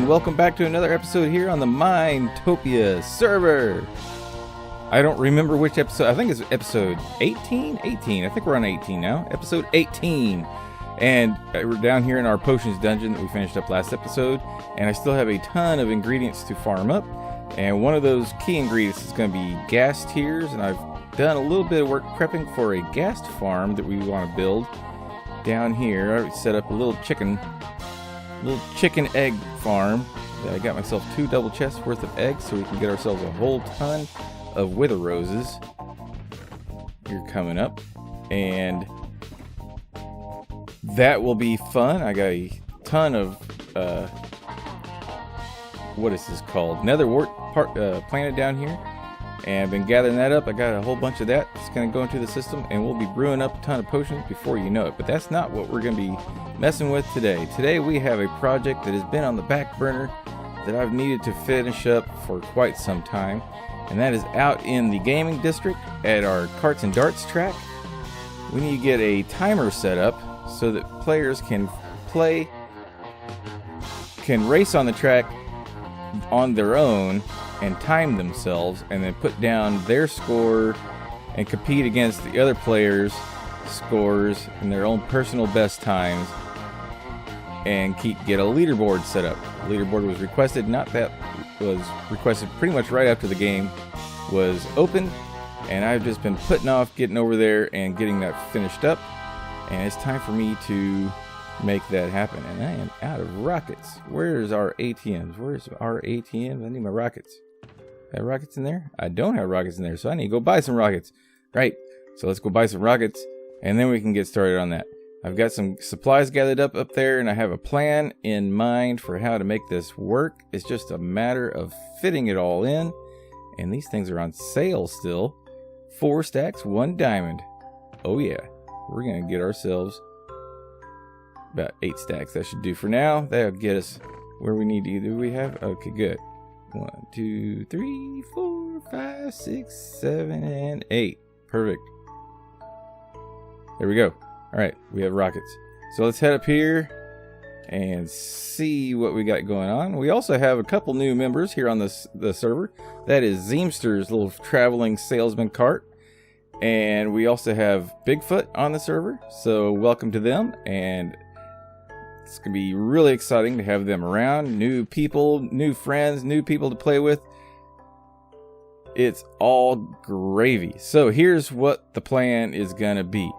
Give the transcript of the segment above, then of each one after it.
and welcome back to another episode here on the Minetopia Server. I don't remember which episode. I think it's episode 18? 18. I think we're on 18 now. Episode 18. And we're down here in our potions dungeon that we finished up last episode. And I still have a ton of ingredients to farm up. And one of those key ingredients is going to be gas tiers. And I've done a little bit of work prepping for a ghast farm that we want to build down here. I set up a little chicken egg farm. I got myself 2 double chests worth of eggs so we can get ourselves a whole ton of wither roses here coming up, and that will be fun. I got a ton of what is this called, nether wart planted down here, and I've been gathering that up. I got a whole bunch of that. It's going to go into the system, and we'll be brewing up a ton of potions before you know it. But that's not what we're going to be messing with today. Today we have a project that has been on the back burner that I've needed to finish up for quite some time, and that is out in the gaming district at our Karts and Darts track. We need to get a timer set up so that players can race on the track on their own and time themselves, and then put down their score and compete against the other players' scores and their own personal best times, and get a leaderboard set up. The leaderboard was requested, pretty much right after the game was open, and I've just been putting off getting over there and getting that finished up, and it's time for me to make that happen. And I am out of rockets. Where's our ATMs? Where's our ATMs? I need my rockets. Have rockets in there? I don't have rockets in there, so I need to go buy some rockets. Right, so let's go buy some rockets, and then we can get started on that. I've got some supplies gathered up there, and I have a plan in mind for how to make this work. It's just a matter of fitting it all in, and these things are on sale still. 4 stacks, 1 diamond. Oh yeah, we're going to get ourselves about 8 stacks. That should do for now. That'll get us where we need to. Do we have? Okay, good. 1, 2, 3, 4, 5, 6, 7, and 8. Perfect. There we go. All right, we have rockets. So let's head up here and see what we got going on. We also have a couple new members here on the server. That is Zeemster's little traveling salesman cart. And we also have Bigfoot on the server. So welcome to them. And it's going to be really exciting to have them around. New people, new friends, new people to play with. It's all gravy. So here's what the plan is going to be.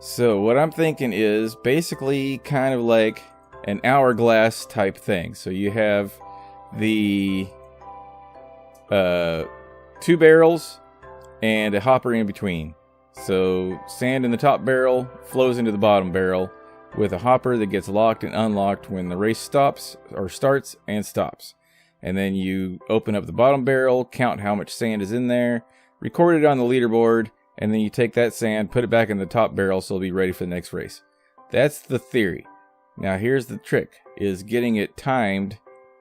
So what I'm thinking is basically kind of like an hourglass type thing. So you have the 2 barrels and a hopper in between. So sand in the top barrel flows into the bottom barrel with a hopper that gets locked and unlocked when the race stops or starts and stops. And then you open up the bottom barrel, count how much sand is in there, record it on the leaderboard, and then you take that sand, put it back in the top barrel so it'll be ready for the next race. That's the theory. Now here's the trick, is getting it timed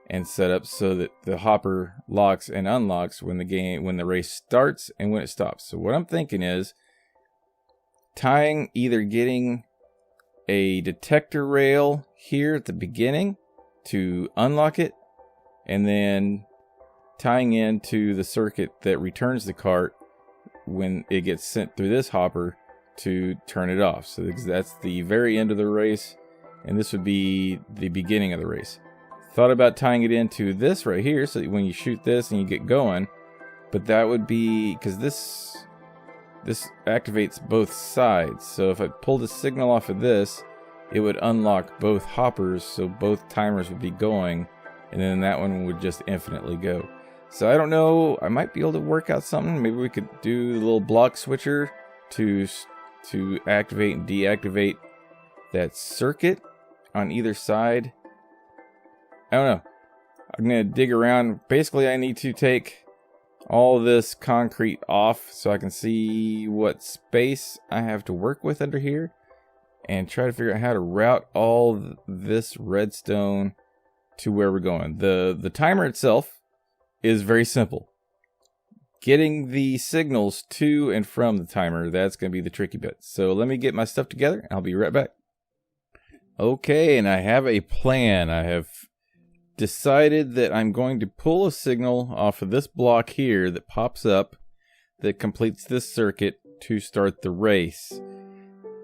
and set up so that the hopper locks and unlocks when the race starts and when it stops. So what I'm thinking is getting a detector rail here at the beginning to unlock it, and then tying into the circuit that returns the cart when it gets sent through this hopper to turn it off. So that's the very end of the race, and this would be the beginning of the race. Thought about tying it into this right here so that when you shoot this and you get going, but that would be because this activates both sides. So if I pull the signal off of this, it would unlock both hoppers, so both timers would be going, and then that one would just infinitely go. So I don't know, I might be able to work out something. Maybe we could do the little block switcher to activate and deactivate that circuit on either side. I don't know. I'm going to dig around. Basically, I need to take all this concrete off so I can see what space I have to work with under here, and try to figure out how to route all this redstone to where we're going. The timer itself is very simple. Getting the signals to and from the timer, that's going to be the tricky bit. So let me get my stuff together, and I'll be right back. Okay, and I have a plan. I have decided that I'm going to pull a signal off of this block here that pops up that completes this circuit to start the race.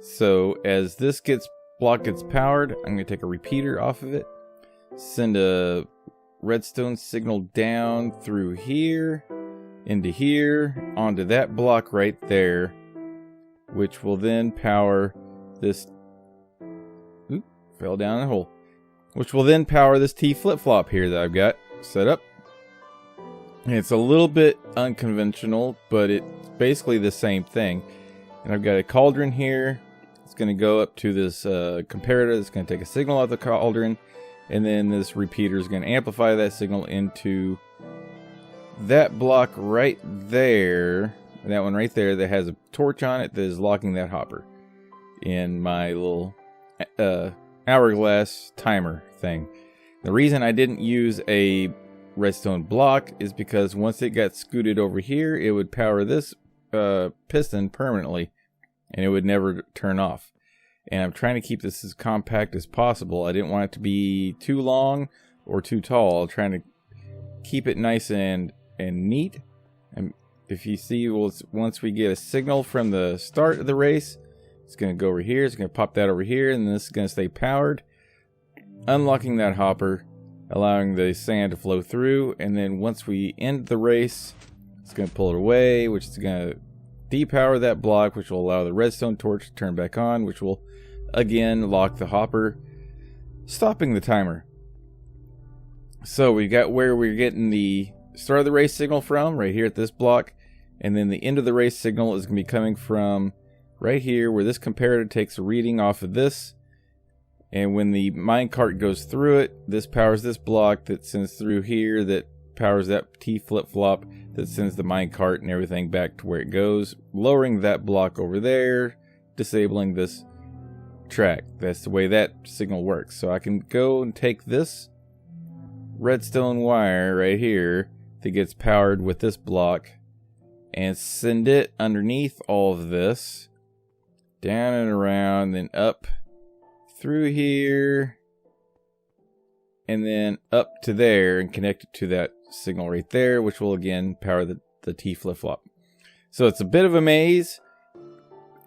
So as this block gets powered, I'm going to take a repeater off of it, send a redstone signal down through here, into here, onto that block right there, which will then power this, fell down the hole, which will then power this T flip-flop here that I've got set up. And it's a little bit unconventional, but it's basically the same thing. And I've got a cauldron here. It's going to go up to this comparator. It's going to take a signal out of the cauldron. And then this repeater is going to amplify that signal into that block right there. That one right there that has a torch on it that is locking that hopper in my little hourglass timer thing. The reason I didn't use a redstone block is because once it got scooted over here, it would power this piston permanently and it would never turn off. And I'm trying to keep this as compact as possible. I didn't want it to be too long or too tall. I'm trying to keep it nice and neat. And if you see, once we get a signal from the start of the race, it's going to go over here. It's going to pop that over here, and this is going to stay powered, unlocking that hopper, allowing the sand to flow through. And then once we end the race, it's going to pull it away, which is going to depower that block, which will allow the redstone torch to turn back on, which will again lock the hopper, stopping the timer. So we got where we're getting the start of the race signal from, right here at this block, and then the end of the race signal is going to be coming from right here where this comparator takes a reading off of this. And when the minecart goes through it, this powers this block that sends through here, that powers that T flip-flop that sends the minecart and everything back to where it goes, lowering that block over there, disabling this track. That's the way that signal works. So I can go and take this redstone wire right here that gets powered with this block and send it underneath all of this, down and around, then up through here, and then up to there and connect it to that signal right there, which will again power the T flip-flop. So it's a bit of a maze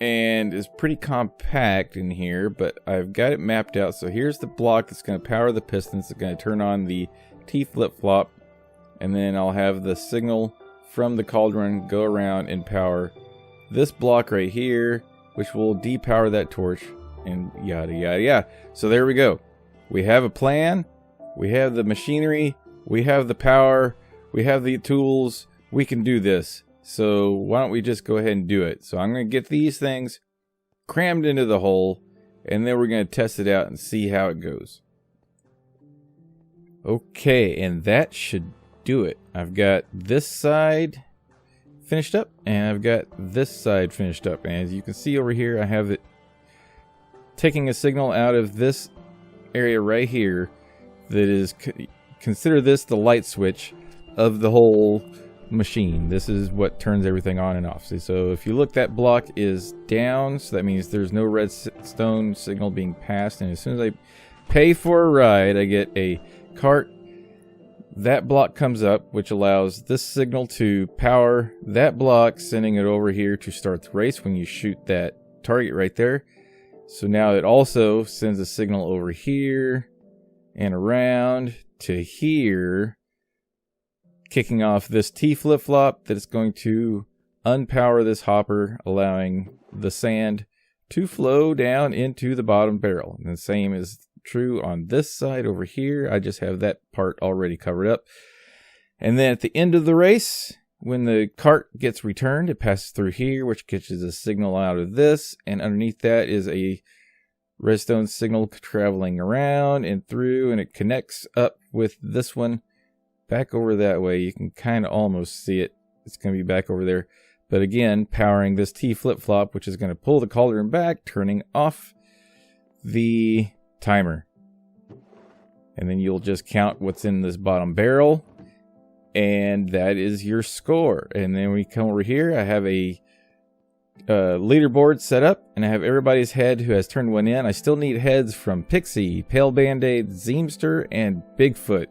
and is pretty compact in here, but I've got it mapped out. So here's the block that's going to power the pistons. It's going to turn on the T flip-flop, and then I'll have the signal from the cauldron go around and power this block right here, which will depower that torch, and yada yada yada. So there we go. We have a plan. We have the machinery. We have the power. We have the tools. We can do this. So why don't we just go ahead and do it? So I'm going to get these things crammed into the hole, and then we're going to test it out and see how it goes. Okay, and that should do it. I've got this side finished up, and I've got this side finished up. And as you can see over here, I have it taking a signal out of this area right here that is, consider this the light switch of the whole machine. This is what turns everything on and off. See, so if you look, that block is down, so that means there's no redstone signal being passed. And as soon as I pay for a ride, I get a cart. That block comes up, which allows this signal to power that block, sending it over here to start the race when you shoot that target right there. So now it also sends a signal over here and around to here, kicking off this T flip-flop that is going to unpower this hopper, allowing the sand to flow down into the bottom barrel. And the same is true on this side over here. I just have that part already covered up. And then at the end of the race, when the cart gets returned, it passes through here, which catches a signal out of this, and underneath that is a redstone signal traveling around and through, and it connects up with this one back over that way. You can kind of almost see it. It's going to be back over there. But again, powering this T flip-flop, which is going to pull the cauldron back, turning off the timer. And then you'll just count what's in this bottom barrel, and that is your score. And then we come over here, I have a leaderboard set up, and I have everybody's head who has turned one in. I still need heads from Pixie, Pale Band-Aid, Zeemster, and Bigfoot.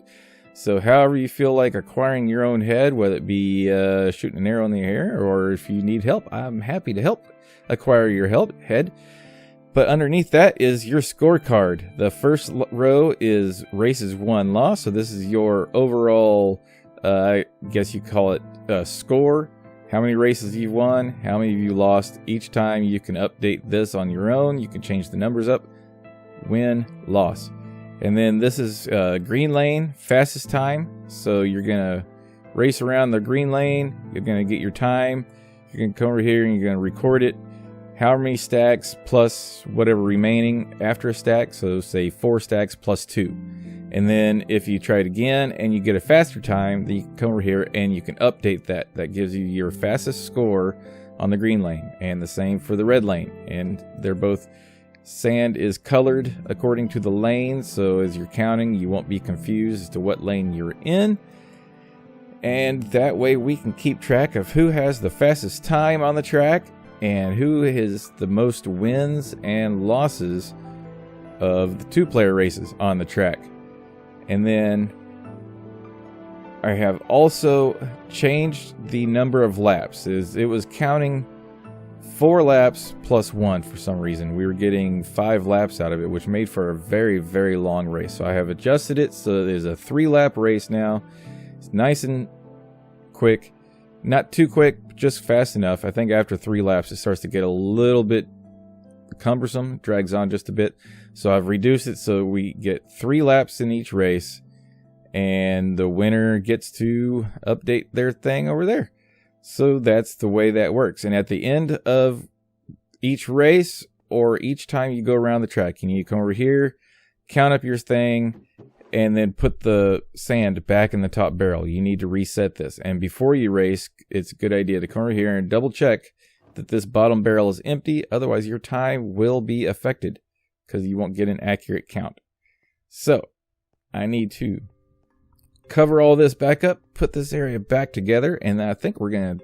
So however you feel like acquiring your own head, whether it be shooting an arrow in the air, or if you need help, I'm happy to help acquire your head. But underneath that is your scorecard. The first row is races won, lost. So this is your overall, I guess you call it score. How many races you've won, how many of you lost. Each time you can update this on your own. You can change the numbers up. Win, loss. And then this is green lane, fastest time. So you're going to race around the green lane. You're going to get your time. You're going to come over here and you're going to record it. How many stacks plus whatever remaining after a stack. So say 4 stacks plus 2. And then if you try it again and you get a faster time, then you can come over here and you can update that. That gives you your fastest score on the green lane. And the same for the red lane. And they're both, sand is colored according to the lane. So as you're counting, you won't be confused as to what lane you're in. And that way we can keep track of who has the fastest time on the track and who has the most wins and losses of the 2-player races on the track. And then I have also changed the number of laps. It was counting 4 laps plus 1 for some reason. We were getting 5 laps out of it, which made for a very, very long race. So I have adjusted it so there's a 3-lap race now. It's nice and quick. Not too quick, just fast enough. I think after 3 laps, it starts to get a little bit cumbersome, drags on just a bit. So I've reduced it so we get 3 laps in each race, and the winner gets to update their thing over there. So that's the way that works. And at the end of each race, or each time you go around the track, you need to come over here, count up your thing, and then put the sand back in the top barrel. You need to reset this. And before you race, it's a good idea to come over here and double check that this bottom barrel is empty. Otherwise, your time will be affected because you won't get an accurate count. So I need to cover all this back up, put this area back together, and I think we're gonna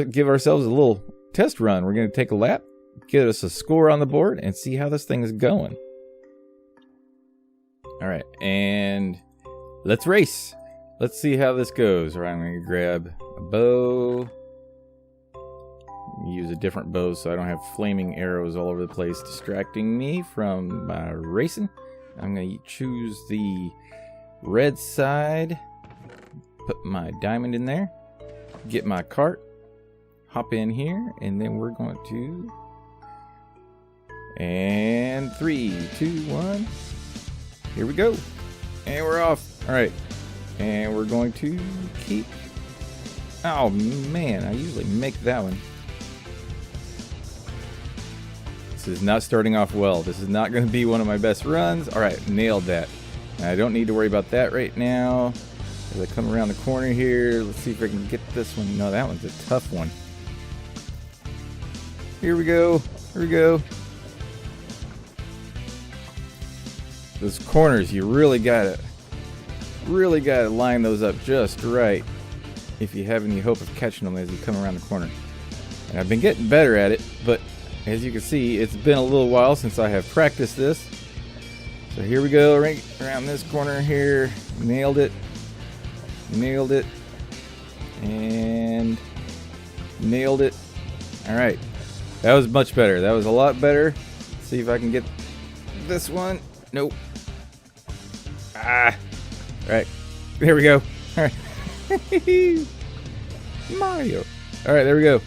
give ourselves a little test run. We're gonna take a lap, get us a score on the board, and see how this thing is going. All right, and let's race. Let's see how this goes. All right, I'm going to grab a bow. Use a different bow so I don't have flaming arrows all over the place distracting me from my racing. I'm going to choose the red side. Put my diamond in there. Get my cart. Hop in here, and then we're going to... And 3, 2, 1... Here we go. And we're off. All right. And we're going to keep... Oh, man. I usually make that one. This is not starting off well. This is not going to be one of my best runs. All right. Nailed that. I don't need to worry about that right now. As I come around the corner here, let's see if I can get this one. No, that one's a tough one. Here we go. Here we go. Those corners, you really gotta line those up just right if you have any hope of catching them as you come around the corner. And I've been getting better at it, but as you can see, it's been a little while since I have practiced this. So here we go, right around this corner here. Nailed it. Nailed it. And nailed it. All right. That was much better. That was a lot better. Let's see if I can get this one. Nope. Ah. All right. There we go. All right. Mario. All right, there we go.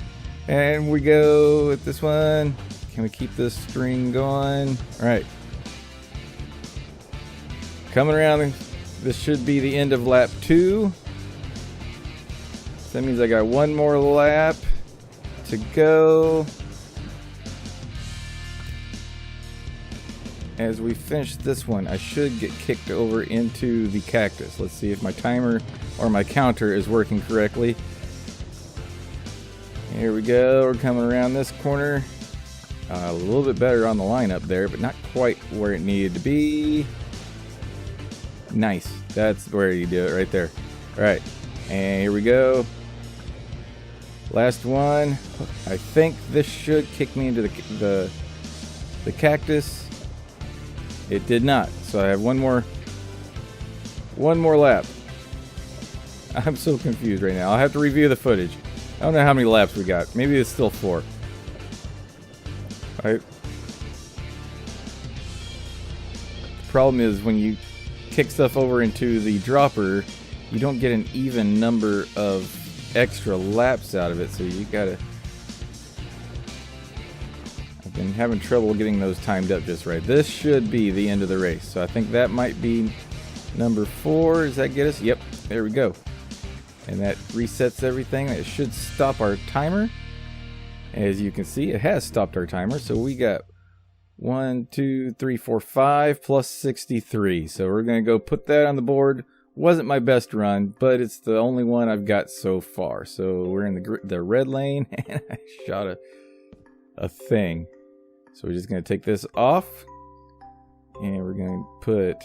And we go with this one. Can we keep this string going? All right. Coming around. This should be the end of lap 2. So that means I got one more lap to go. As we finish this one, I should get kicked over into the cactus. Let's see if my timer or my counter is working correctly. Here we go. We're coming around this corner. A little bit better on the line up there, but not quite where it needed to be. Nice. That's where you do it right there. All right. And here we go. Last one. I think this should kick me into the cactus. It did not. So I have one more lap. I'm so confused right now. I'll have to review the footage. I don't know how many laps we got. Maybe it's still 4. Alright. The problem is when you kick stuff over into the dropper, you don't get an even number of extra laps out of it, so you gotta... I've been having trouble getting those timed up just right. This should be the end of the race, so I think that might be number 4. Does that get us? Yep, there we go. And that resets everything. It should stop our timer. As you can see, it has stopped our timer, so we got 1, 2, 3, 4, 5 plus 63. So we're gonna go put that on the board. Wasn't my best run, but it's the only one I've got so far. So we're in the red lane, and I shot a thing. So we're just going to take this off, and we're going to put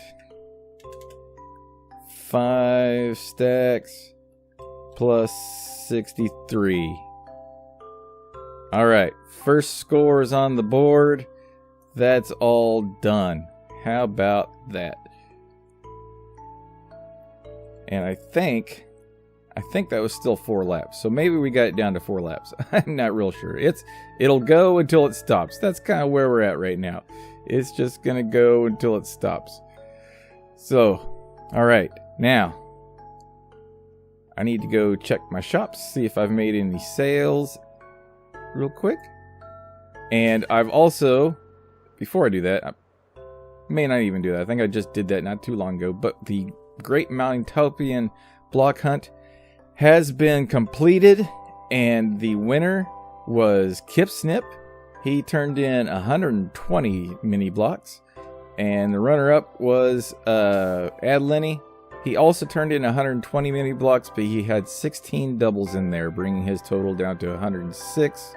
5 stacks plus 63. All right, first score is on the board. That's all done. How about that? And I think that was still 4 laps. So maybe we got it down to 4 laps. I'm not real sure. It'll go until it stops. That's kind of where we're at right now. It's just going to go until it stops. So, all right. Now, I need to go check my shops, see if I've made any sales real quick. And I've also, before I do that, I may not even do that. I think I just did that not too long ago. But the Great Minetopian block hunt has been completed, and the winner was Kip Snip. He turned in 120 mini blocks, and the runner-up was Ad Lenny. He also turned in 120 mini blocks, but he had 16 doubles in there, bringing his total down to 106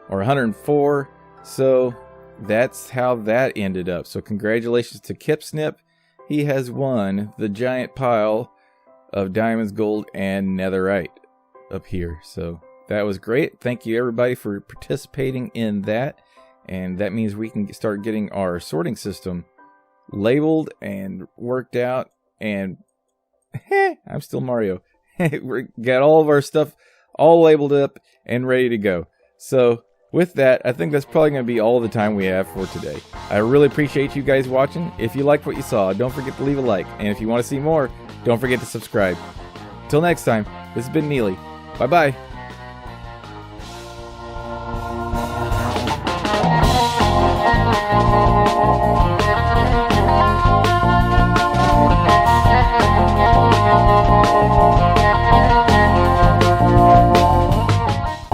or 104. So that's how that ended up. So congratulations to Kip Snip. He has won the giant pile of diamonds, gold, and netherite up here. So that was great. Thank you everybody for participating in that. And that means we can start getting our sorting system labeled and worked out. And I'm still Mario. We got all of our stuff all labeled up and ready to go. So with that, I think that's probably going to be all the time we have for today. I really appreciate you guys watching. If you liked what you saw, don't forget to leave a like. And if you want to see more, don't forget to subscribe. Till next time, this has been Neely. Bye-bye.